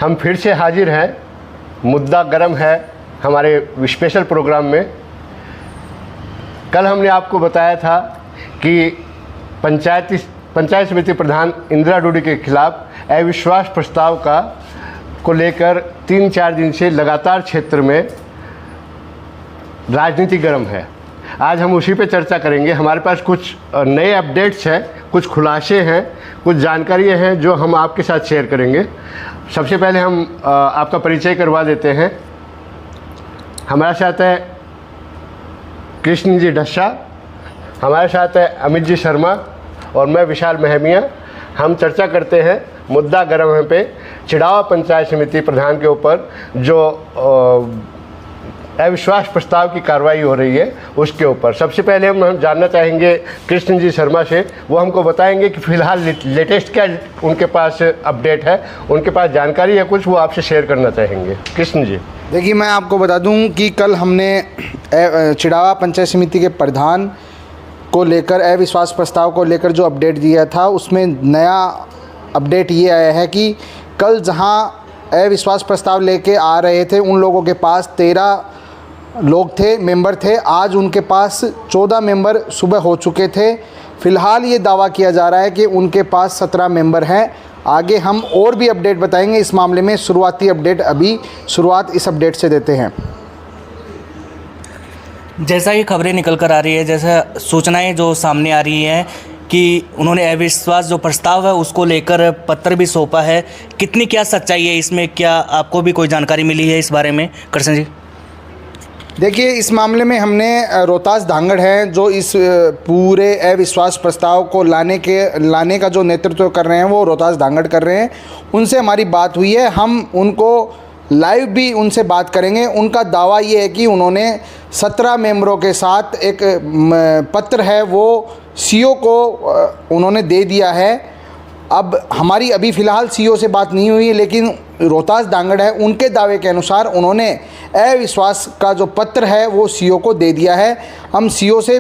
हम फिर से हाजिर हैं। मुद्दा गर्म है हमारे स्पेशल प्रोग्राम में। कल हमने आपको बताया था कि पंचायत समिति प्रधान इंदिरा डोडी के खिलाफ अविश्वास प्रस्ताव को लेकर 3-4 दिन से लगातार क्षेत्र में राजनीति गर्म है। आज हम उसी पे चर्चा करेंगे। हमारे पास कुछ नए अपडेट्स हैं, कुछ खुलासे हैं, कुछ जानकारियाँ हैं जो हम आपके साथ शेयर करेंगे। सबसे पहले हम आपका परिचय करवा देते हैं। हमारे साथ है कृष्ण जी ढस्सा, हमारे साथ है अमित जी शर्मा और मैं विशाल महमिया। हम चर्चा करते हैं मुद्दा गर्म है पे चिड़ावा पंचायत समिति प्रधान के ऊपर जो अविश्वास प्रस्ताव की कार्रवाई हो रही है उसके ऊपर। सबसे पहले हम जानना चाहेंगे कृष्ण जी शर्मा से। वो हमको बताएंगे कि फ़िलहाल लेटेस्ट क्या उनके पास अपडेट है, उनके पास जानकारी है कुछ, वो आपसे शेयर करना चाहेंगे। कृष्ण जी। देखिए, मैं आपको बता दूं कि कल हमने चिड़ावा पंचायत समिति के प्रधान को लेकर अविश्वास प्रस्ताव को लेकर जो अपडेट दिया था उसमें नया अपडेट ये आया है कि कल जहां अविश्वास प्रस्ताव लेके आ रहे थे उन लोगों के पास 13 लोग थे, मेंबर थे। आज उनके पास 14 मेंबर सुबह हो चुके थे। फ़िलहाल ये दावा किया जा रहा है कि उनके पास 17 मेंबर हैं। आगे हम और भी अपडेट बताएंगे इस मामले में। शुरुआती अपडेट अभी शुरुआत इस अपडेट से देते हैं। जैसा कि खबरें निकल कर आ रही है, जैसा सूचनाएं जो सामने आ रही हैं कि उन्होंने अविश्वास जो प्रस्ताव है उसको लेकर पत्र भी सौंपा है। कितनी क्या सच्चाई है इसमें, क्या आपको भी कोई जानकारी मिली है इस बारे में कृष्ण जी? देखिए, इस मामले में हमने रोहतास धांगड़ हैं जो इस पूरे अविश्वास प्रस्ताव को लाने का जो नेतृत्व कर रहे हैं वो रोहतास धांगड़ कर रहे हैं। उनसे हमारी बात हुई है, हम उनको लाइव भी उनसे बात करेंगे। उनका दावा ये है कि उन्होंने 17 मेंबरों के साथ एक पत्र है वो सीओ को उन्होंने दे दिया है। अब हमारी अभी फ़िलहाल सीओ से बात नहीं हुई है, लेकिन रोहतास धांगड़ है उनके दावे के अनुसार उन्होंने अविश्वास का जो पत्र है वो सीओ को दे दिया है। हम सीओ से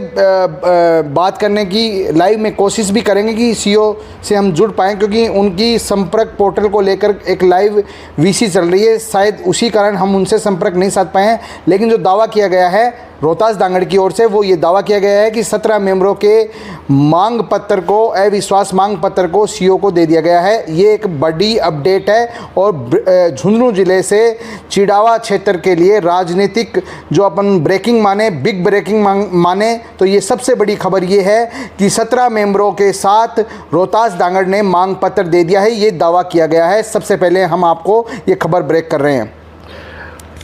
बात करने की लाइव में कोशिश भी करेंगे कि सीओ से हम जुड़ पाएँ, क्योंकि उनकी संपर्क पोर्टल को लेकर एक लाइव वीसी चल रही है। शायद उसी कारण हम उनसे संपर्क नहीं साध पाए हैं। लेकिन जो दावा किया गया है रोहतास धांगड़ की ओर से वो ये दावा किया गया है कि 17 मेंबरों के मांग पत्र को, अविश्वास मांग पत्र को सीओ को दे दिया गया है। ये एक बड़ी अपडेट है और झुंझुनू ज़िले से चिड़ावा क्षेत्र के लिए राजनीतिक जो अपन ब्रेकिंग माने, बिग ब्रेकिंग माने, तो ये सबसे बड़ी खबर ये है कि 17 मेंबरों के साथ रोहतास धांगड़ ने मांग पत्र दे दिया है। ये दावा किया गया है। सबसे पहले हम आपको ये खबर ब्रेक कर रहे हैं।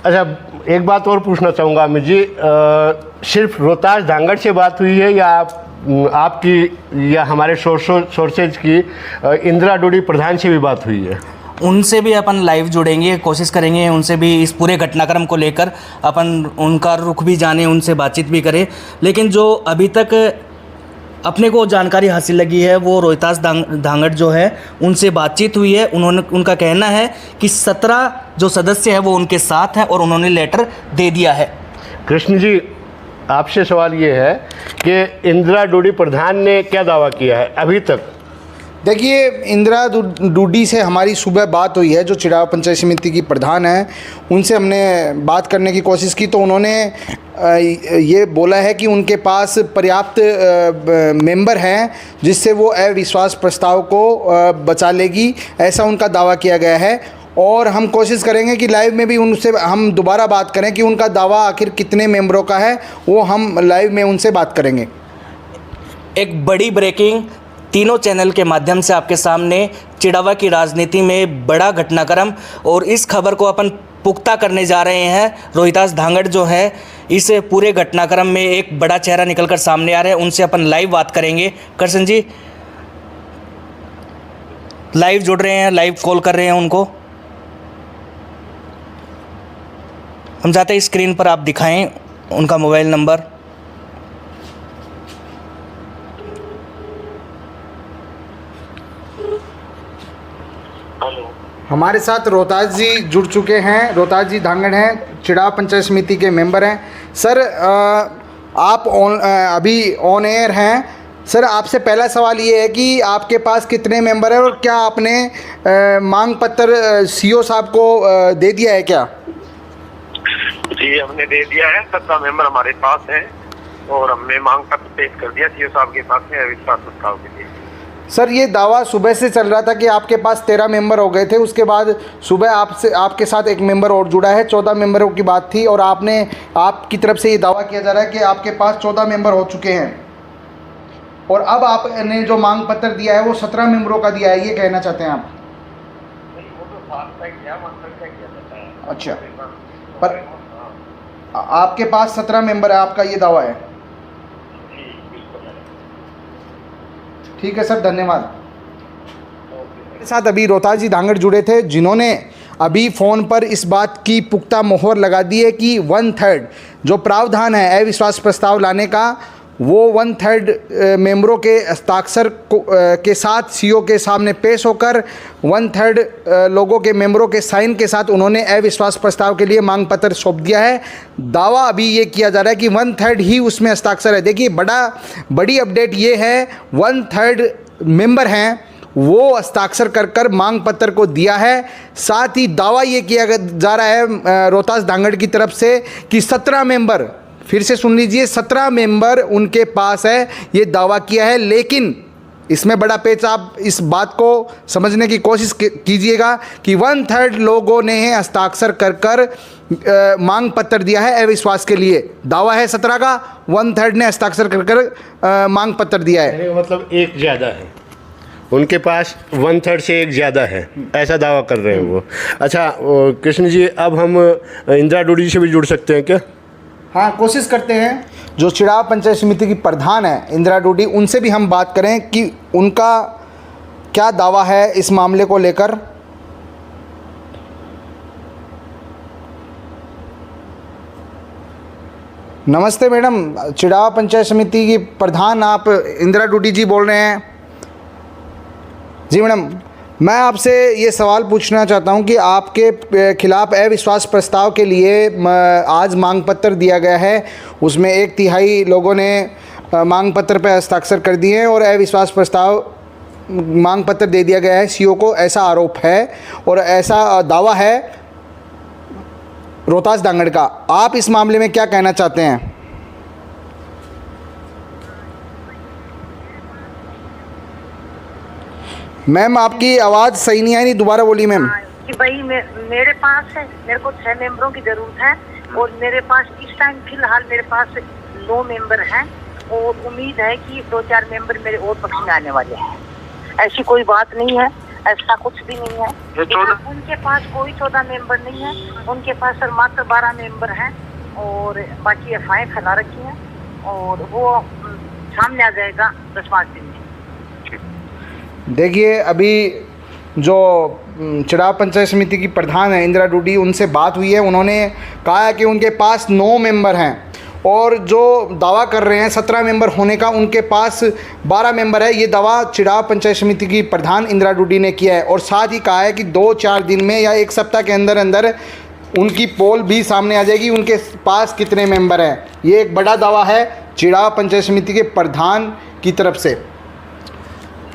अच्छा, एक बात और पूछना चाहूँगा अमित जी, सिर्फ रोहतास धांगड़ से बात हुई है या आपकी या हमारे सोर्सेज की इंदिरा डोडी प्रधान से भी बात हुई है? उनसे भी अपन लाइव जुड़ेंगे, कोशिश करेंगे उनसे भी इस पूरे घटनाक्रम को लेकर अपन उनका रुख भी जाने, उनसे बातचीत भी करें। लेकिन जो अभी तक अपने को जानकारी हासिल लगी है वो रोहतास धांगड़ जो है उनसे बातचीत हुई है। उनका कहना है कि 17 जो सदस्य है वो उनके साथ हैं और उन्होंने लेटर दे दिया है। कृष्ण जी, आपसे सवाल ये है कि इंदिरा डोडी प्रधान ने क्या दावा किया है अभी तक? देखिए, इंदिरा डोडी से हमारी सुबह बात हुई है, जो चिड़ावा पंचायत समिति की प्रधान है। उनसे हमने बात करने की कोशिश की तो उन्होंने ये बोला है कि उनके पास पर्याप्त मेंबर हैं जिससे वो अविश्वास प्रस्ताव को बचा लेगी, ऐसा उनका दावा किया गया है। और हम कोशिश करेंगे कि लाइव में भी उनसे हम दोबारा बात करें कि उनका दावा आखिर कितने मेंबरों का है, वो हम लाइव में उनसे बात करेंगे। एक बड़ी ब्रेकिंग तीनों चैनल के माध्यम से आपके सामने, चिड़ावा की राजनीति में बड़ा घटनाक्रम, और इस खबर को अपन पुख्ता करने जा रहे हैं। रोहतास धांगड़ जो है इस पूरे घटनाक्रम में एक बड़ा चेहरा निकलकर सामने आ रहा है, उनसे अपन लाइव बात करेंगे। कृष्ण जी लाइव जुड़ रहे हैं, लाइव कॉल कर रहे हैं उनको। हम चाहते हैं स्क्रीन पर आप दिखाएं उनका मोबाइल नंबर। हमारे साथ रोहतास जी जुड़ चुके हैं। रोहतास जी धांगड़ हैं, चिड़ावा पंचायत समिति के मेंबर हैं। सर, आप अभी ऑन एयर हैं, सर आपसे पहला सवाल ये है कि आपके पास कितने मेंबर हैं और क्या आपने मांग पत्र सीओ साहब को दे दिया है क्या? जी हमने दे दिया है, 17 मेंबर हमारे पास हैं और हमने मांग पत्र पेश कर दिया सीओ साहब के पास में अविश्वास प्रस्ताव के लिए। सर ये दावा सुबह से चल रहा था कि आपके पास 13 मेंबर हो गए थे, उसके बाद सुबह आपके साथ एक मेंबर और जुड़ा है, 14 मेंबरों की बात थी और आपकी तरफ से ये दावा किया जा रहा है कि आपके पास 14 मेंबर हो चुके हैं और अब आपने जो मांग पत्र दिया है वो 17 मेंबरों का दिया है, ये कहना चाहते हैं आप? अच्छा, पर आपके पास 17 मेंबर है, आपका ये दावा है? ठीक है सर, धन्यवाद। मेरे साथ अभी रोहतास जी धांगड़ जुड़े थे जिन्होंने अभी फ़ोन पर इस बात की पुख्ता मोहर लगा दी है कि 1/3 जो प्रावधान है अविश्वास प्रस्ताव लाने का वो 1/3 मेंबरों के हस्ताक्षर के साथ सीओ के सामने पेश होकर 1/3 लोगों के मेंबरों के साइन के साथ उन्होंने अविश्वास प्रस्ताव के लिए मांग पत्र सौंप दिया है। दावा अभी ये किया जा रहा है कि 1/3 ही उसमें हस्ताक्षर है। देखिए बड़ी अपडेट ये है, 1/3 मेंबर हैं वो हस्ताक्षर कर मांग पत्र को दिया है। साथ ही दावा ये किया जा रहा है रोहतास धांगड़ की तरफ से कि 17 मेंबर, फिर से सुन लीजिए, 17 मेंबर उनके पास है, ये दावा किया है। लेकिन इसमें बड़ा पेच, आप इस बात को समझने की कोशिश कीजिएगा कि 1/3 लोगों ने हस्ताक्षर कर मांग पत्र दिया है अविश्वास के लिए। दावा है 17 का, 1/3 ने हस्ताक्षर कर मांग पत्र दिया है। मतलब एक ज़्यादा है, उनके पास 1/3 से एक ज़्यादा है, ऐसा दावा कर रहे हैं वो। अच्छा कृष्ण जी, अब हम इंदिरा डोडी से भी जुड़ सकते हैं क्या? हाँ, कोशिश करते हैं। जो चिड़ाव पंचायत समिति की प्रधान है इंदिरा डोडी, उनसे भी हम बात करें कि उनका क्या दावा है इस मामले को लेकर। नमस्ते मैडम, चिड़ाव पंचायत समिति की प्रधान आप इंदिरा डोडी जी बोल रहे हैं? जी मैडम, मैं आपसे ये सवाल पूछना चाहता हूं कि आपके खिलाफ अविश्वास प्रस्ताव के लिए आज मांग पत्र दिया गया है, उसमें 1/3 लोगों ने मांग पत्र पर हस्ताक्षर कर दिए हैं और अविश्वास प्रस्ताव मांग पत्र दे दिया गया है सीओ को, ऐसा आरोप है और ऐसा दावा है रोहतास धांगड़ का। आप इस मामले में क्या कहना चाहते हैं? मैम आपकी आवाज़ सही नहीं आई, नहीं दोबारा बोलिए मैम। कि भाई मेरे पास है, मेरे को 6 मेंबरों की ज़रूरत है और मेरे पास इस टाइम फिलहाल मेरे पास 9 मेंबर हैं और उम्मीद है कि 2-4 मेंबर मेरे और पक्ष में आने वाले हैं। ऐसी कोई बात नहीं है, ऐसा कुछ भी नहीं है। उनके पास कोई 14 मेंबर नहीं है, उनके पास सर मात्र 12 मेंबर हैं और बाकी एफआईआर फैला रखी हैं और वो सामने आ जाएगा 10-5 दिन में। देखिए अभी जो चिड़ाव पंचायत समिति की प्रधान है इंदिरा डोडी, उनसे बात हुई है, उन्होंने कहा है कि उनके पास 9 मेंबर हैं और जो दावा कर रहे हैं 17 मेंबर होने का, उनके पास 12 मेंबर है। ये दावा चिड़ाव पंचायत समिति की प्रधान इंदिरा डोडी ने किया है और साथ ही कहा है कि 2-4 दिन में या 1 सप्ताह के अंदर अंदर उनकी पोल भी सामने आ जाएगी, उनके पास कितने मेंबर हैं। ये एक बड़ा दावा है चिड़ाव पंचायत समिति के प्रधान की तरफ से।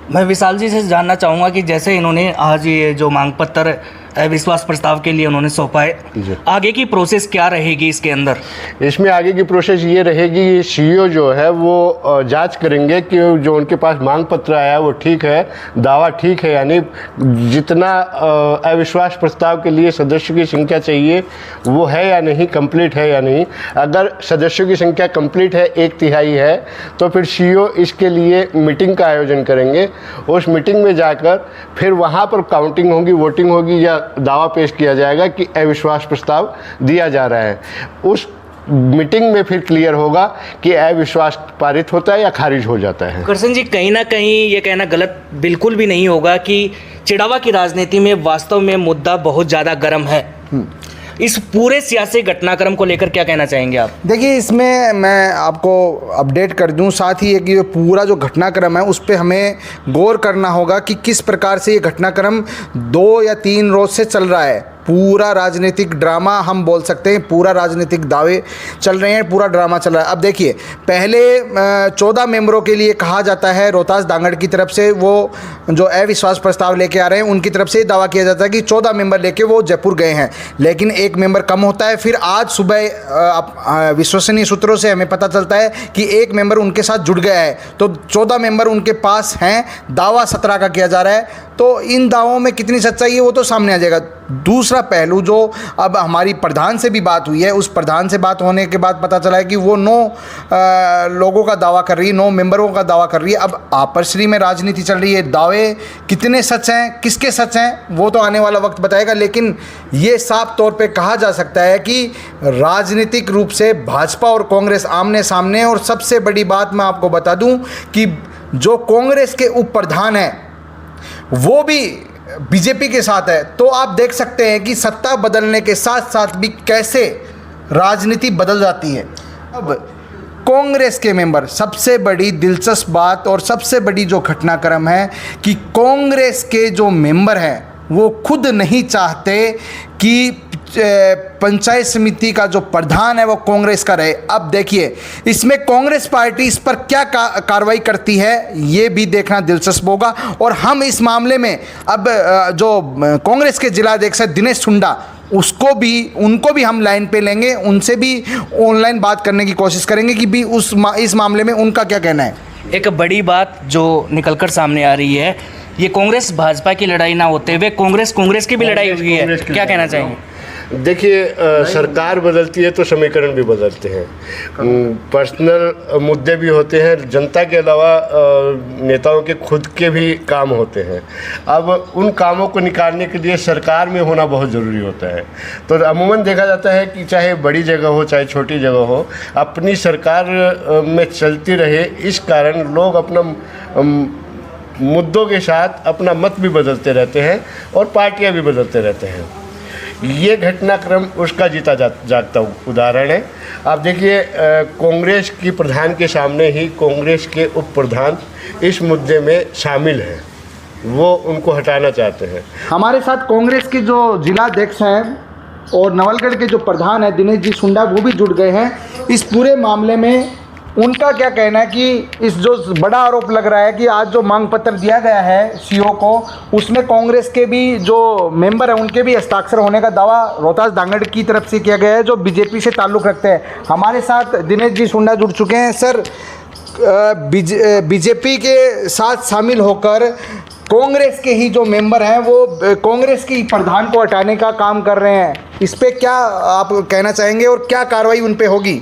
मैं विशाल जी से जानना चाहूँगा कि जैसे इन्होंने आज ये जो मांग पत्र अविश्वास प्रस्ताव के लिए उन्होंने सौंपा है, आगे की प्रोसेस क्या रहेगी इसके अंदर? इसमें आगे की प्रोसेस ये रहेगी, सीईओ जो है वो जांच करेंगे कि जो उनके पास मांग पत्र आया है वो ठीक है, दावा ठीक है, यानी जितना अविश्वास प्रस्ताव के लिए सदस्यों की संख्या चाहिए वो है या नहीं, कंप्लीट है या नहीं। अगर सदस्यों की संख्या कंप्लीट है, 1/3 है, तो फिर सीईओ इसके लिए मीटिंग का आयोजन करेंगे। उस मीटिंग में जाकर फिर वहाँ पर काउंटिंग होगी, वोटिंग होगी या दावा पेश किया जाएगा कि अविश्वास प्रस्ताव दिया जा रहा है। उस मीटिंग में फिर क्लियर होगा कि अविश्वास पारित होता है या खारिज हो जाता है। कृष्ण जी, कहीं ना कहीं ये कहना गलत बिल्कुल भी नहीं होगा कि चिड़ावा की राजनीति में वास्तव में मुद्दा बहुत ज़्यादा गर्म है। इस पूरे सियासी घटनाक्रम को लेकर क्या कहना चाहेंगे आप? देखिए इसमें मैं आपको अपडेट कर दूं, साथ ही कि पूरा जो घटनाक्रम है उस पर हमें गौर करना होगा कि किस प्रकार से ये घटनाक्रम 2 या 3 रोज से चल रहा है। पूरा राजनीतिक ड्रामा हम बोल सकते हैं, पूरा राजनीतिक दावे चल रहे हैं, पूरा ड्रामा चल रहा है। अब देखिए, पहले 14 मेंबरों के लिए कहा जाता है रोहतास दांगड़ की तरफ से, वो जो अविश्वास प्रस्ताव लेके आ रहे हैं उनकी तरफ से दावा किया जाता है कि 14 मेंबर लेके वो जयपुर गए हैं, लेकिन एक मेंबर कम होता है। फिर आज सुबह विश्वसनीय सूत्रों से हमें पता चलता है कि एक मेंबर उनके साथ जुड़ गया है, तो 14 मेंबर उनके पास हैं, दावा 17 का किया जा रहा है। तो इन दावों में कितनी सच्चाई है वो तो सामने आ जाएगा। दूसरा पहलू जो अब हमारी प्रधान से भी बात हुई है, उस प्रधान से बात होने के बाद पता चला है कि वो 9 लोगों का दावा कर रही है, 9 मेंबरों का दावा कर रही है। अब आपसरी में राजनीति चल रही है, दावे कितने सच हैं, किसके सच हैं, वो तो आने वाला वक्त बताएगा, लेकिन ये साफ तौर पे कहा जा सकता है कि राजनीतिक रूप से भाजपा और कांग्रेस आमने सामने। और सबसे बड़ी बात मैं आपको बता दूं कि जो कांग्रेस के उप प्रधान हैं वो भी बीजेपी के साथ है। तो आप देख सकते हैं कि सत्ता बदलने के साथ साथ भी कैसे राजनीति बदल जाती है। अब कांग्रेस के मेंबर, सबसे बड़ी दिलचस्प बात और सबसे बड़ी जो घटनाक्रम है कि कांग्रेस के जो मेंबर हैं वो खुद नहीं चाहते कि पंचायत समिति का जो प्रधान है वो कांग्रेस का रहे। अब देखिए, इसमें कांग्रेस पार्टी इस पर क्या कार्रवाई करती है ये भी देखना दिलचस्प होगा। और हम इस मामले में अब जो कांग्रेस के जिलाध्यक्ष है दिनेश सुंडा, उनको भी हम लाइन पे लेंगे, उनसे भी ऑनलाइन बात करने की कोशिश करेंगे कि भी इस मामले में उनका क्या कहना है। एक बड़ी बात जो निकलकर सामने आ रही है, ये कांग्रेस भाजपा की लड़ाई ना होते हुए कांग्रेस की भी लड़ाई हुई है, क्या कहना चाहेंगे? देखिए, सरकार बदलती है तो समीकरण भी बदलते हैं, पर्सनल मुद्दे भी होते हैं, जनता के अलावा नेताओं के खुद के भी काम होते हैं। अब उन कामों को निकालने के लिए सरकार में होना बहुत ज़रूरी होता है। तो अमूमन देखा जाता है कि चाहे बड़ी जगह हो चाहे छोटी जगह हो, अपनी सरकार में चलती रहे, इस कारण लोग अपना मुद्दों के साथ अपना मत भी बदलते रहते हैं और पार्टियां भी बदलते रहते हैं। ये घटनाक्रम उसका जीता जागता उदाहरण है। आप देखिए, कांग्रेस की प्रधान के सामने ही कांग्रेस के उप प्रधान इस मुद्दे में शामिल हैं, वो उनको हटाना चाहते हैं। हमारे साथ कांग्रेस के जो जिलाध्यक्ष हैं और नवलगढ़ के जो प्रधान हैं दिनेश जी सुंडा, वो भी जुड़ गए हैं इस पूरे मामले में। उनका क्या कहना है कि इस जो बड़ा आरोप लग रहा है कि आज जो मांग पत्र दिया गया है सीओ को, उसमें कांग्रेस के भी जो मेंबर हैं उनके भी हस्ताक्षर होने का दावा रोहतास दांगड़ की तरफ से किया गया है, जो बीजेपी से ताल्लुक़ रखते हैं। हमारे साथ दिनेश जी सुंडा जुड़ चुके हैं। सर, बीजेपी के साथ शामिल होकर कांग्रेस के ही जो मेंबर हैं वो कांग्रेस की प्रधान को हटाने का काम कर रहे हैं, इस पर क्या आप कहना चाहेंगे और क्या कार्रवाई उन पर होगी?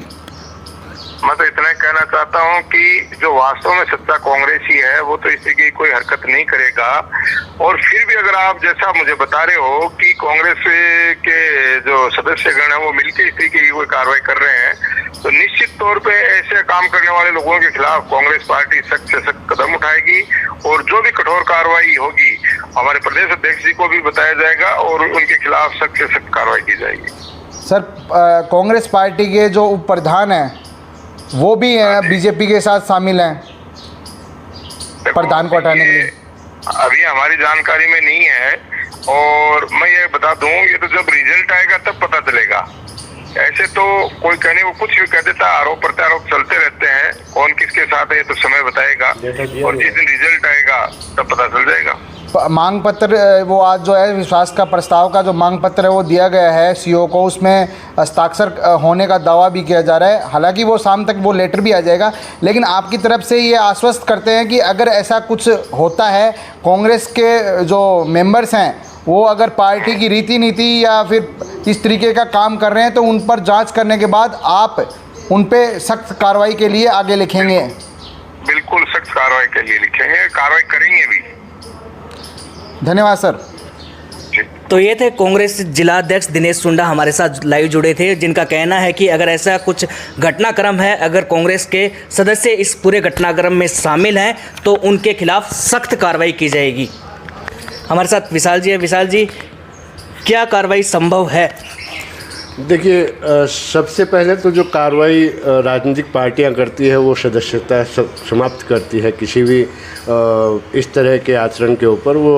मैं तो इतना कहना चाहता हूं कि जो वास्तव में सच्चा कांग्रेस ही है वो तो इसी की कोई हरकत नहीं करेगा। और फिर भी अगर आप जैसा मुझे बता रहे हो कि कांग्रेस के जो सदस्यगण है वो मिलकर इस तरीके की कोई कार्रवाई कर रहे हैं, तो निश्चित तौर पे ऐसे काम करने वाले लोगों के खिलाफ कांग्रेस पार्टी सख्त से सख्त कदम उठाएगी और जो भी कठोर कार्रवाई होगी हमारे प्रदेश अध्यक्ष जी को भी बताया जाएगा और उनके खिलाफ सख्त से सख्त कार्रवाई की जाएगी। सर, कांग्रेस पार्टी के जो उप प्रधान हैं वो भी बीजेपी के साथ शामिल हैं प्रधान को हटाने के लिए? अभी हमारी जानकारी में नहीं है और मैं ये बता दूं, ये तो जब रिजल्ट आएगा तब पता चलेगा। ऐसे तो कोई कहने को कुछ भी कह देता, आरोप प्रत्यारोप चलते रहते हैं, कौन किसके साथ है ये तो समय बताएगा और जिस दिन रिजल्ट आएगा तब पता चल जाएगा। मांग पत्र वो आज जो है विश्वास का प्रस्ताव का जो मांग पत्र है वो दिया गया है सीओ को, उसमें हस्ताक्षर होने का दावा भी किया जा रहा है। हालांकि वो शाम तक वो लेटर भी आ जाएगा, लेकिन आपकी तरफ से ये आश्वस्त करते हैं कि अगर ऐसा कुछ होता है, कांग्रेस के जो मेंबर्स हैं वो अगर पार्टी की रीति नीति या फिर इस तरीके का काम कर रहे हैं तो उन पर जांच करने के बाद आप उन पे सख्त कार्रवाई के लिए आगे लिखेंगे? बिल्कुल सख्त कार्रवाई के लिए लिखेंगे, कार्रवाई करेंगे भी। धन्यवाद सर। तो ये थे कांग्रेस जिलाध्यक्ष दिनेश सुंडा हमारे साथ लाइव जुड़े थे, जिनका कहना है कि अगर ऐसा कुछ घटनाक्रम है, अगर कांग्रेस के सदस्य इस पूरे घटनाक्रम में शामिल हैं तो उनके खिलाफ सख्त कार्रवाई की जाएगी। हमारे साथ विशाल जी है। विशाल जी, क्या कार्रवाई संभव है? देखिए सबसे पहले तो जो कार्रवाई राजनीतिक पार्टियां करती है वो सदस्यता समाप्त करती है। किसी भी इस तरह के आचरण के ऊपर वो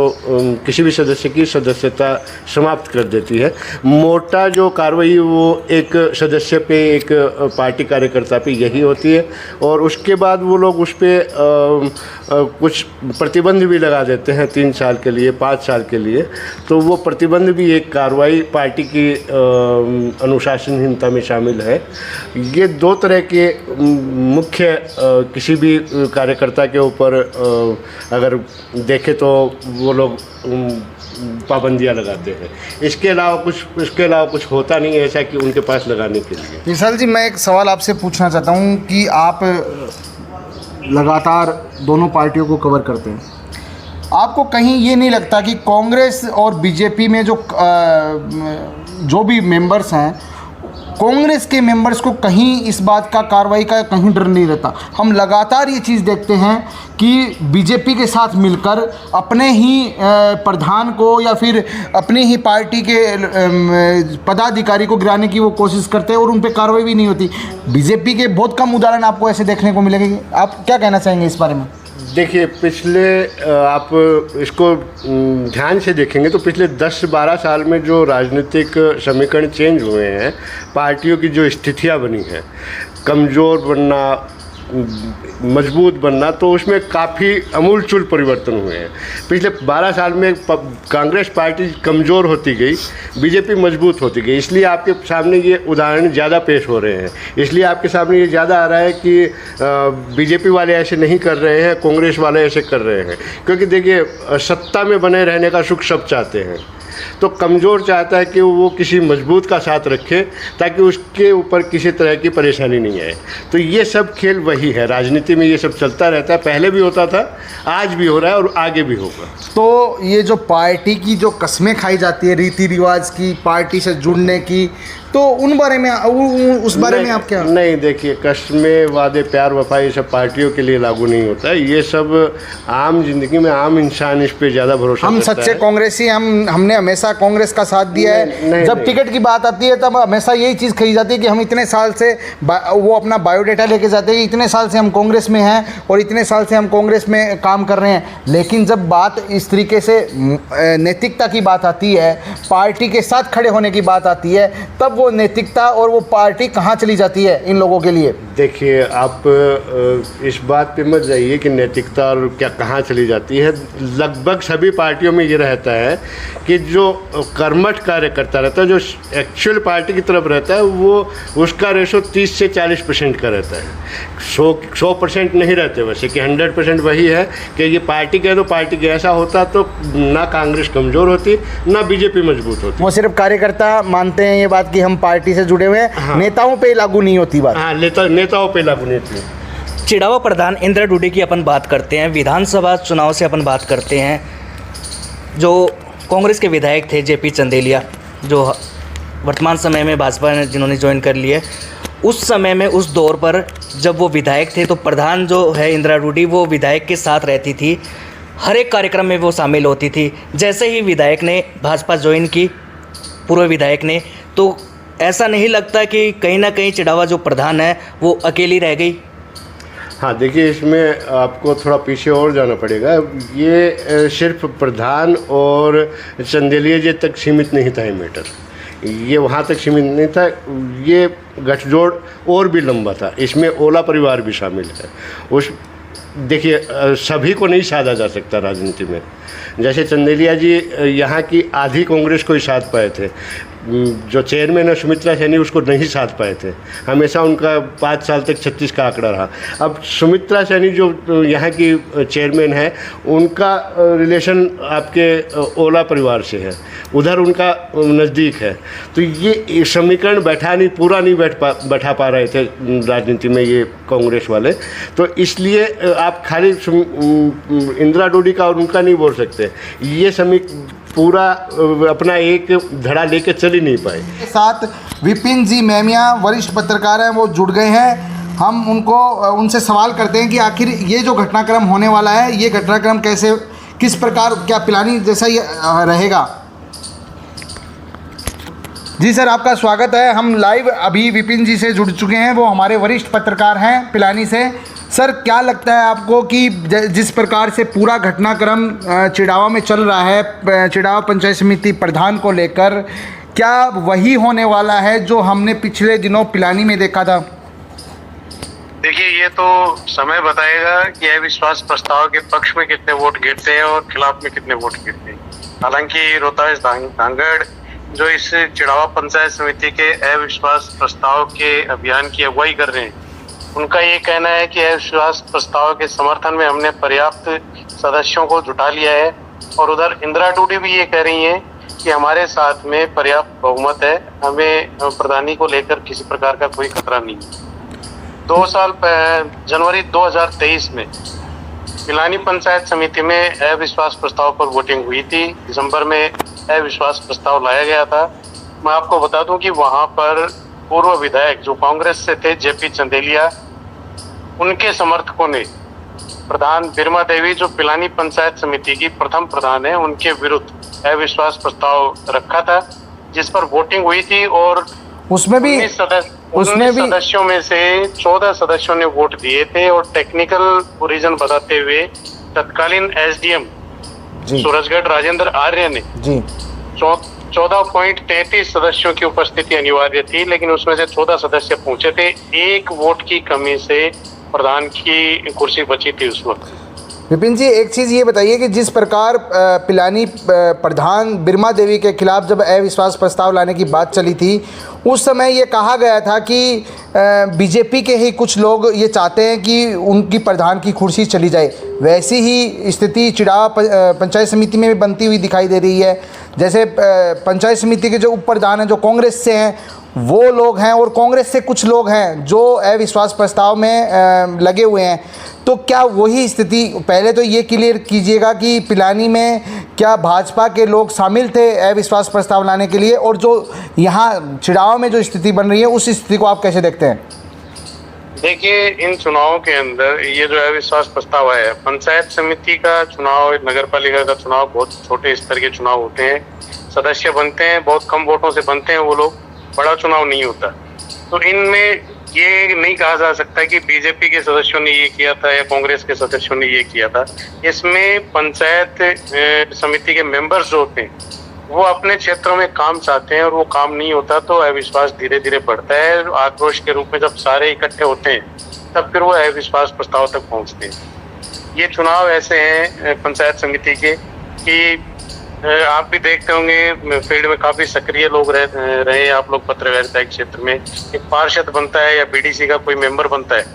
किसी भी सदस्य की सदस्यता समाप्त कर देती है। मोटा जो कार्रवाई वो एक सदस्य पे, एक पार्टी कार्यकर्ता पे यही होती है और उसके बाद वो लोग उस पर कुछ प्रतिबंध भी लगा देते हैं 3 साल के लिए, 5 साल के लिए। तो वो प्रतिबंध भी एक कार्रवाई पार्टी की अनुशासनहीनता में शामिल है। ये 2 तरह के मुख्य किसी भी कार्यकर्ता के ऊपर अगर देखें तो वो लोग पाबंदियां लगाते हैं। इसके अलावा कुछ होता नहीं है ऐसा कि उनके पास लगाने के लिए। विशाल जी, मैं एक सवाल आपसे पूछना चाहता हूँ कि आप लगातार दोनों पार्टियों को कवर करते हैं, आपको कहीं ये नहीं लगता कि कांग्रेस और बीजेपी में जो भी मेंबर्स हैं, कांग्रेस के मेंबर्स को कहीं इस बात का कार्रवाई का कहीं डर नहीं रहता? हम लगातार ये चीज़ देखते हैं कि बीजेपी के साथ मिलकर अपने ही प्रधान को या फिर अपनी ही पार्टी के पदाधिकारी को गिराने की वो कोशिश करते हैं और उन पर कार्रवाई भी नहीं होती। बीजेपी के बहुत कम उदाहरण आपको ऐसे देखने को मिलेंगे। आप क्या कहना चाहेंगे इस बारे में? देखिए पिछले आप इसको ध्यान से देखेंगे तो पिछले 10-12 साल में जो राजनीतिक समीकरण चेंज हुए हैं, पार्टियों की जो स्थितियां बनी हैं, कमज़ोर बनना, मजबूत बनना, तो उसमें काफ़ी अमूलचूल परिवर्तन हुए हैं। पिछले 12 साल में कांग्रेस पार्टी कमज़ोर होती गई, बीजेपी मजबूत होती गई। इसलिए आपके सामने ये उदाहरण ज़्यादा पेश हो रहे हैं। इसलिए आपके सामने ये ज़्यादा आ रहा है कि बीजेपी वाले ऐसे नहीं कर रहे हैं, कांग्रेस वाले ऐसे कर रहे हैं। क्योंकि देखिए सत्ता में बने रहने का सुख सब चाहते हैं, तो कमज़ोर चाहता है कि वो किसी मजबूत का साथ रखे ताकि उसके ऊपर किसी तरह की परेशानी नहीं आए। तो ये सब खेल वही है, राजनीति में ये सब चलता रहता है, पहले भी होता था, आज भी हो रहा है और आगे भी होगा। तो ये जो पार्टी की जो कस्में खाई जाती है रीति रिवाज की, पार्टी से जुड़ने की, तो उन बारे में उस बारे में आप क्या? नहीं, देखिए कस्में, वादे, प्यार, वफा ये सब पार्टियों के लिए लागू नहीं होता है। ये सब आम जिंदगी में आम इंसान इस पे ज़्यादा भरोसा हम करता सच्चे है। कांग्रेसी, हमने हमेशा कांग्रेस का साथ दिया है। नहीं, जब नहीं। टिकट की बात आती है तब हमेशा यही चीज़ कही जाती है कि हम इतने साल से वो अपना बायोडाटा लेके जाते हैं कि इतने साल से हम कांग्रेस में हैं और इतने साल से हम कांग्रेस में काम कर रहे हैं। लेकिन जब बात इस तरीके से नैतिकता की बात आती है, पार्टी के साथ खड़े होने की बात आती है, तब वो नैतिकता और वो पार्टी कहाँ चली जाती है इन लोगों के लिए? देखिए आप इस बात पे मत जाइए कि नैतिकता और क्या कहाँ चली जाती है। लगभग सभी पार्टियों में ये रहता है कि जो कर्मठ कार्यकर्ता रहता है, जो एक्चुअल पार्टी की तरफ रहता है, वो उसका रेशो 30 से 40% का रहता है। 100% नहीं रहते वैसे कि 100% वही है कि ये पार्टी के तो पार्टी के ऐसा होता तो ना कांग्रेस कमज़ोर होती ना बीजेपी मजबूत होती। वो सिर्फ कार्यकर्ता मानते हैं ये बात कि हम पार्टी से जुड़े हुए हैं। हाँ। नेताओं पे लागू नहीं होती बात। हाँ, नेताओं पे लागू नहीं होती। चिड़ावा प्रधान इंदिरा डूडी की अपन बात करते हैं, विधानसभा चुनाव से अपन बात करते हैं। जो कांग्रेस के विधायक थे जेपी चंदेलिया, जो वर्तमान समय में भाजपा ने जिन्होंने ज्वाइन कर लिया, उस समय में उस दौर पर जब वो विधायक थे तो प्रधान जो है इंदिरा डूडी, वो विधायक के साथ रहती थी, हर एक कार्यक्रम में वो शामिल होती थी। जैसे ही विधायक ने भाजपा ज्वाइन की, पूर्व विधायक ने, तो ऐसा नहीं लगता कि कहीं ना कहीं चिड़ावा जो प्रधान है वो अकेली रह गई? हाँ, देखिए इसमें आपको थोड़ा पीछे और जाना पड़ेगा। ये सिर्फ प्रधान और चंदेलिया जी तक सीमित नहीं था ये मैटर, ये वहाँ तक सीमित नहीं था। ये गठजोड़ और भी लंबा था, इसमें ओला परिवार भी शामिल है। देखिए सभी को नहीं साधा जा सकता राजनीति में। जैसे चंदेलिया जी यहाँ की आधी कांग्रेस को ही साध पाए थे, जो चेयरमैन है सुमित्रा सैनी उसको नहीं साध पाए थे। हमेशा उनका 5 साल तक 36 का आंकड़ा रहा। अब सुमित्रा सैनी जो यहाँ की चेयरमैन है, उनका रिलेशन आपके ओला परिवार से है, उधर उनका नज़दीक है। तो ये समीकरण पूरा नहीं बैठा पा रहे थे राजनीति में ये कांग्रेस वाले। तो इसलिए आप खाली इंदिरा डोडी का और उनका नहीं बोल सकते। ये पूरा अपना एक धड़ा लेके चल ही नहीं पाए। के साथ विपिन जी मेमिया वरिष्ठ पत्रकार हैं, वो जुड़ गए हैं। हम उनसे सवाल करते हैं कि आखिर ये जो घटनाक्रम होने वाला है, ये घटनाक्रम कैसे, किस प्रकार, क्या प्लानिंग जैसा ये रहेगा? जी सर, आपका स्वागत है। हम लाइव अभी विपिन जी से जुड़ चुके हैं, वो हमारे वरिष्ठ पत्रकार हैं पिलानी से। सर, क्या लगता है आपको कि जिस प्रकार से पूरा घटनाक्रम चिड़ावा में चल रहा है, चिड़ावा पंचायत समिति प्रधान को लेकर, क्या वही होने वाला है जो हमने पिछले दिनों पिलानी में देखा था? देखिए, ये तो समय बताएगा कि अविश्वास प्रस्ताव के पक्ष में कितने वोट गिरते हैं और खिलाफ में कितने वोट गिरते हैं। हालांकि रोहतास धांगड़ जो इस चिड़ावा पंचायत समिति के अविश्वास प्रस्ताव के अभियान की अगुवाई कर रहे हैं, उनका ये कहना है कि अविश्वास प्रस्ताव के समर्थन में हमने पर्याप्त सदस्यों को जुटा लिया है। और उधर इंदिरा टूडी भी ये कह रही हैं कि हमारे साथ में पर्याप्त बहुमत है, हमें प्रधानी को लेकर किसी प्रकार का कोई खतरा नहीं है। 2 साल जनवरी 2023 में पिलानी पंचायत समिति में अविश्वास प्रस्ताव पर वोटिंग हुई थी। दिसंबर में अविश्वास प्रस्ताव लाया गया था। मैं आपको बता दूं कि वहां पर पूर्व विधायक जो कांग्रेस से थे, जेपी चंदेलिया, उनके समर्थकों ने प्रधान बिरमा देवी जो पिलानी पंचायत समिति की प्रथम प्रधान है, उनके विरुद्ध अविश्वास प्रस्ताव रखा था, जिस पर वोटिंग हुई थी। और उसमें भी 19 सदस्यों में से 14 सदस्यों ने वोट दिए थे। और टेक्निकल रीजन बताते हुए तत्कालीन एसडीएम सूरजगढ़ राजेंद्र आर्य ने 14.33 सदस्यों की उपस्थिति अनिवार्य थी, लेकिन उसमें से 14 सदस्य पहुंचे थे। 1 वोट की कमी से प्रधान की कुर्सी बची थी उस वक्त। विपिन जी, एक चीज़ ये बताइए कि जिस प्रकार पिलानी प्रधान बिरमा देवी के खिलाफ जब अविश्वास प्रस्ताव लाने की बात चली थी, उस समय ये कहा गया था कि बीजेपी के ही कुछ लोग ये चाहते हैं कि उनकी प्रधान की कुर्सी चली जाए। वैसी ही स्थिति चिड़ावा पंचायत समिति में भी बनती हुई दिखाई दे रही है। जैसे पंचायत समिति के जो उप प्रधान हैं, जो कांग्रेस से हैं, वो लोग हैं, और कांग्रेस से कुछ लोग हैं जो अविश्वास प्रस्ताव में लगे हुए हैं। तो क्या वही स्थिति, पहले तो ये क्लियर कीजिएगा कि पिलानी में क्या भाजपा के लोग शामिल थे अविश्वास प्रस्ताव लाने के लिए, और जो यहाँ चिड़ावा में जो स्थिति बन रही है उस स्थिति को आप कैसे देखते हैं? देखिए, इन चुनावों के अंदर ये जो अविश्वास प्रस्ताव है, पंचायत समिति का चुनाव, नगर पालिका का चुनाव बहुत छोटे स्तर के चुनाव होते हैं। सदस्य बनते हैं, बहुत कम वोटों से बनते हैं वो लोग, बड़ा चुनाव नहीं होता। तो इनमें ये नहीं कहा जा सकता कि बीजेपी के सदस्यों ने ये किया था या कांग्रेस के सदस्यों ने ये किया था। इसमें पंचायत समिति के मेंबर्स जो होते हैं वो अपने क्षेत्रों में काम चाहते हैं, और वो काम नहीं होता तो अविश्वास धीरे धीरे बढ़ता है। आक्रोश के रूप में जब सारे इकट्ठे होते हैं तब फिर वो अविश्वास प्रस्ताव तक पहुंचते हैं। ये चुनाव ऐसे हैं पंचायत समिति के कि आप भी देखते होंगे फील्ड में काफी सक्रिय लोग रहे हैं आप लोग पत्रकारिता के क्षेत्र में। एक पार्षद बनता है या बीडीसी का कोई मेंबर बनता है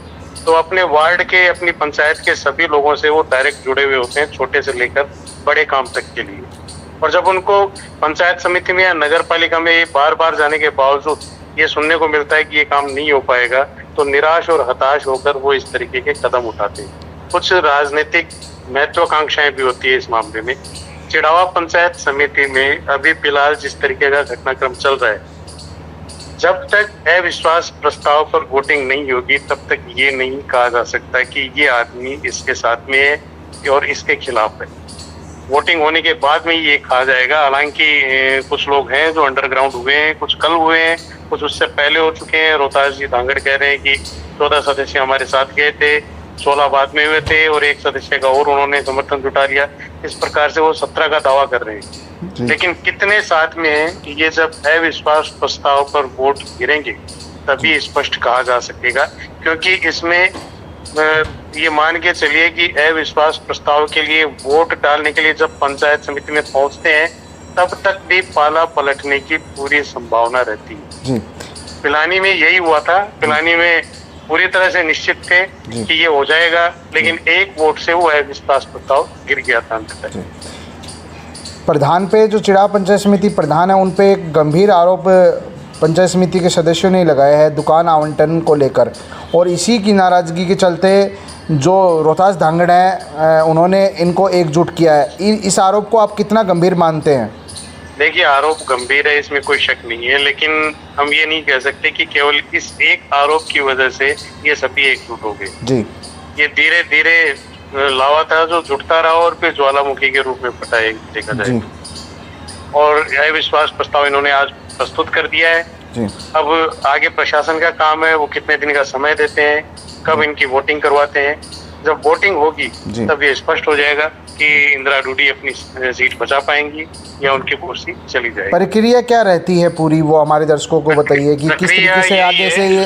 तो अपने वार्ड के, अपनी पंचायत के सभी लोगों से वो डायरेक्ट जुड़े हुए होते हैं, छोटे से लेकर बड़े काम तक के लिए। और जब उनको पंचायत समिति में या नगर पालिका में बार बार जाने के बावजूद ये सुनने को मिलता है कि ये काम नहीं हो पाएगा, तो निराश और हताश होकर वो इस तरीके के कदम उठाते हैं। कुछ राजनीतिक महत्वाकांक्षाएं भी होती है इस मामले में। चिड़ावा पंचायत समिति में अभी फिलहाल जिस तरीके का घटनाक्रम चल रहा है, जब तक अविश्वास प्रस्ताव पर वोटिंग नहीं होगी तब तक ये नहीं कहा जा सकता कि ये आदमी इसके साथ में है और इसके खिलाफ है। वोटिंग होने के बाद में ये कहा जाएगा। हालांकि कुछ लोग हैं जो अंडरग्राउंड हुए हैं, कुछ कल हुए हैं, कुछ उससे पहले हो चुके हैं। रोहतास जी धांगड़ कह रहे हैं कि 14 सदस्य हमारे साथ गए थे, 16 बाद में हुए थे और 1 सदस्य का और उन्होंने समर्थन जुटा लिया। इस प्रकार से वो 17 का दावा कर रहे हैं। लेकिन कितने साथ में है कि ये जब अविश्वास प्रस्ताव पर वोट गिरेंगे तभी स्पष्ट कहा जा सकेगा, क्योंकि इसमें ये मान के चलिए कि अविश्वास प्रस्ताव के लिए वोट डालने के लिए जब पंचायत समिति में पहुंचते हैं तब तक भी पाला पलटने की पूरी संभावना रहती है। पिलानी में यही हुआ था। पिलानी में पूरी तरह से निश्चित थे कि ये हो जाएगा, लेकिन 1 वोट से वो अविश्वास प्रस्ताव गिर गया था अंततः। प्रधान पे जो चिड़ावा पंचायत समिति प्रधान है, उन पे एक गंभीर आरोप पंचायत समिति के सदस्यों ने लगाया है दुकान आवंटन को लेकर, और इसी की नाराज़गी के चलते जो रोहतास धांगड़ हैं उन्होंने इनको एकजुट किया है। इस आरोप को आप कितना गंभीर मानते हैं? देखिए, आरोप गंभीर है, इसमें कोई शक नहीं है, लेकिन हम ये नहीं कह सकते कि केवल इस एक आरोप की वजह से ये सभी एकजुट हो गए जी। ये धीरे धीरे लावा था जो जुटता रहा और फिर ज्वालामुखी के रूप में फटा देखा जाए। और अविश्वास प्रस्ताव इन्होंने आज प्रस्तुत कर दिया है। जी अब आगे प्रशासन का काम है, वो कितने दिन का समय देते हैं, कब इनकी वोटिंग करवाते हैं। जब वोटिंग होगी जी। तब ये स्पष्ट हो जाएगा कि इंदिरा डूडी अपनी सीट बचा पाएंगी या उनकी कुर्सी चली जाएगी। प्रक्रिया क्या रहती है पूरी, वो हमारे दर्शकों को बताइए कि किस तरीके से आगे से ये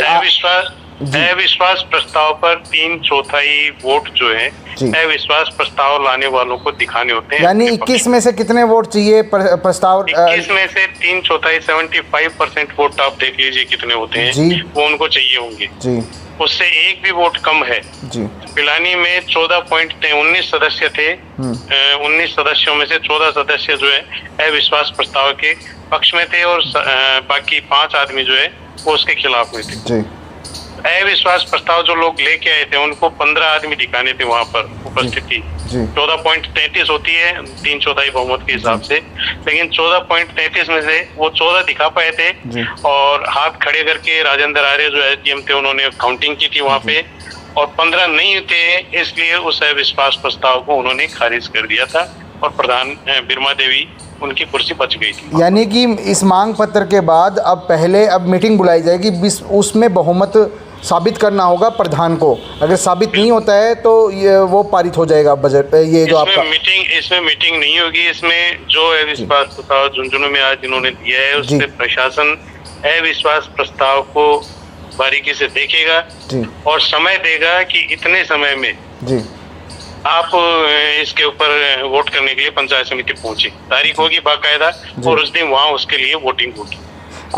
अविश्वास प्रस्ताव पर 3/4 वोट जो है जी। अविश्वास प्रस्ताव लाने वालों को दिखाने होते हैं। यानी 21 में से कितने वोट चाहिए प्रस्ताव? 21 में से 3/4 75% वोट आप देख लीजिए कितने होते हैं जी। वो उनको चाहिए होंगे। जी उससे एक भी वोट कम है। जी पिलानी में 19 सदस्य थे। 19 सदस्यों में से 14 सदस्य जो है अविश्वास प्रस्ताव के पक्ष में थे और बाकी 5 आदमी जो है वो उसके खिलाफ में थे। जी अविश्वास प्रस्ताव जो लोग लेके आए थे उनको 15 आदमी दिखाने थे वहां पर उपस्थिति। जी 14.33 होती है 3/4 बहुमत के हिसाब से, लेकिन 14.33 में से वो 14 दिखा पाए थे जी। और हाथ खड़े करके राजेंद्र आर्य जो एसडीएम थे उन्होंने काउंटिंग की थी वहां पे, और 15 नहीं थे इसलिए उस अविश्वास प्रस्ताव को उन्होंने खारिज कर दिया था और प्रधान बिरमा देवी उनकी कुर्सी बच गई थी। यानी कि इस मांग पत्र के बाद अब मीटिंग बुलाई जाएगी, उसमें बहुमत साबित करना होगा प्रधान को। अगर साबित नहीं होता है तो वो पारित हो जाएगा बजट। ये जो आपका इसमें मीटिंग नहीं होगी। इसमें जो अविश्वास प्रस्ताव झुंझुनू में आज इन्होंने दिया है उससे प्रशासन अविश्वास प्रस्ताव को बारीकी से देखेगा जी और समय देगा कि इतने समय में जी आप इसके ऊपर वोट करने के लिए पंचायत समिति पहुंचे। तारीख होगी बाकायदा और उस दिन वहाँ उसके लिए वोटिंग होगी।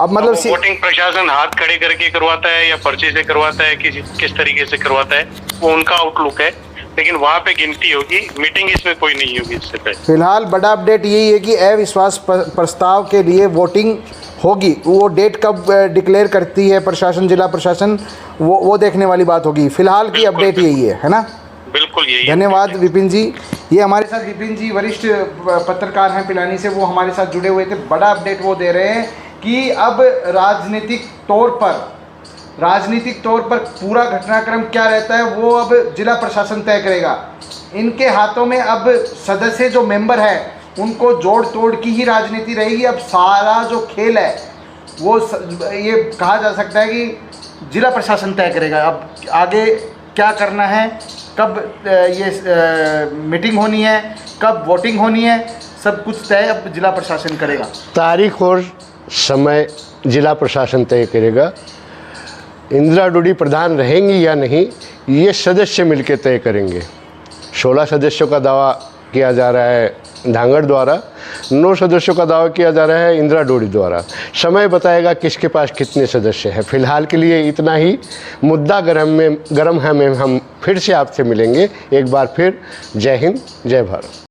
अब मतलब वोटिंग प्रशासन हाथ खड़े करके करवाता है या पर्ची से करवाता है, किस तरीके से करवाता है वो उनका आउटलुक है, लेकिन वहाँ पे गिनती होगी। मीटिंग इसमें कोई नहीं होगी इससे पहले। फिलहाल बड़ा अपडेट यही है कि अविश्वास प्रस्ताव के लिए वोटिंग होगी। वो डेट कब डिक्लेयर करती है प्रशासन, जिला प्रशासन, वो देखने वाली बात होगी। फिलहाल की अपडेट यही है ना? बिल्कुल यही। धन्यवाद विपिन जी। ये हमारे साथ विपिन जी वरिष्ठ पत्रकार हैं पिलानी से, वो हमारे साथ जुड़े हुए थे। बड़ा अपडेट वो दे रहे हैं कि अब राजनीतिक तौर पर पूरा घटनाक्रम क्या रहता है वो अब जिला प्रशासन तय करेगा। इनके हाथों में अब सदस्य जो मेंबर हैं उनको जोड़ तोड़ की ही राजनीति रहेगी। अब सारा जो खेल है वो ये कहा जा सकता है कि जिला प्रशासन तय करेगा। अब आगे क्या करना है, कब ये मीटिंग होनी है, कब वोटिंग होनी है, सब कुछ तय अब जिला प्रशासन करेगा। तारीख और समय जिला प्रशासन तय करेगा। इंदिरा डूडी प्रधान रहेंगी या नहीं ये सदस्य मिलकर तय करेंगे। 16 सदस्यों का दावा किया जा रहा है धांगड़ द्वारा, 9 सदस्यों का दावा किया जा रहा है इंदिरा डूडी द्वारा। समय बताएगा किसके पास कितने सदस्य हैं। फिलहाल के लिए इतना ही। मुद्दा गरम है में हम फिर से आपसे मिलेंगे एक बार फिर। जय हिंद, जय भारत।